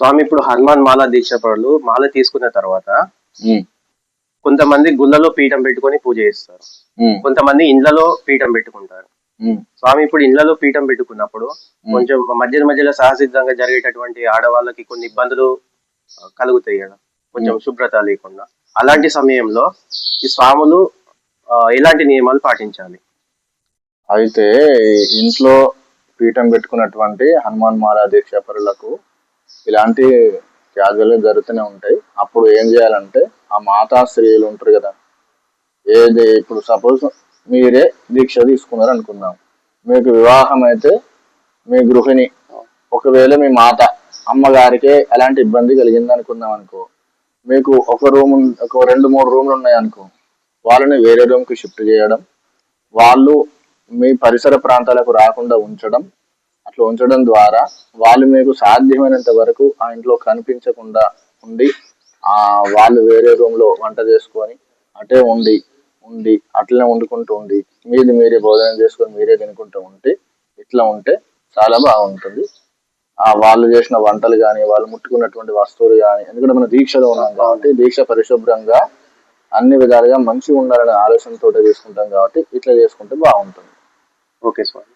స్వామి ఇప్పుడు హనుమాన్ మాల దీక్ష పరులు మాల తీసుకున్న తర్వాత కొంతమంది గుళ్ళలో పీఠం పెట్టుకొని పూజ చేస్తారు, కొంతమంది ఇండ్లలో పీఠం పెట్టుకుంటారు. స్వామి ఇప్పుడు ఇండ్లలో పీఠం పెట్టుకున్నప్పుడు కొంచెం మధ్య మధ్యలో సహసిద్ధంగా జరిగేటటువంటి ఆడవాళ్ళకి కొన్ని ఇబ్బందులు కలుగుతాయి కదా, కొంచెం శుభ్రత లేకుండా. అలాంటి సమయంలో ఈ స్వాములు ఎలాంటి నియమాలు పాటించాలి? అయితే ఇంట్లో పీఠం పెట్టుకున్నటువంటి హనుమాన్ మాల దీక్ష పరులకు ఇలాంటి క్యాజువల్గా జరుగుతూనే ఉంటాయి. అప్పుడు ఏం చేయాలంటే ఆ మాతా స్త్రీలు ఉంటారు కదా, ఏది ఇప్పుడు సపోజ్ మీరే దీక్ష తీసుకున్నారు అనుకుందాం, మీకు వివాహం అయితే మీ గృహిణి ఒకవేళ మీ మాత అమ్మగారికే ఎలాంటి ఇబ్బంది కలిగింది అనుకుందాం అనుకో, మీకు ఒక 2-3 రూమ్లు ఉన్నాయి అనుకో, వాళ్ళని వేరే రూమ్కి షిఫ్ట్ చేయడం, వాళ్ళు మీ పరిసర ప్రాంతాలకు రాకుండా ఉంచడం. అట్లా ఉంచడం ద్వారా వాళ్ళు మీకు సాధ్యమైనంత వరకు ఆ ఇంట్లో కనిపించకుండా ఉండి వాళ్ళు వేరే రూమ్ లో వంట చేసుకొని అటే ఉండి అట్లనే వండుకుంటూ ఉండి మీరే భోజనం చేసుకొని మీరే తినుకుంటూ ఉంటే ఇట్లా ఉంటే చాలా బాగుంటుంది. వాళ్ళు చేసిన వంటలు కానీ వాళ్ళు ముట్టుకున్నటువంటి వస్తువులు కానీ, ఎందుకంటే మనం దీక్షలో ఉన్నాం కాబట్టి దీక్ష పరిశుభ్రంగా అన్ని విధాలుగా మంచిగా ఉండాలనే ఆలోచనతో తీసుకుంటాం కాబట్టి ఇట్లా చేసుకుంటే బాగుంటుంది. ఓకే స్వామి.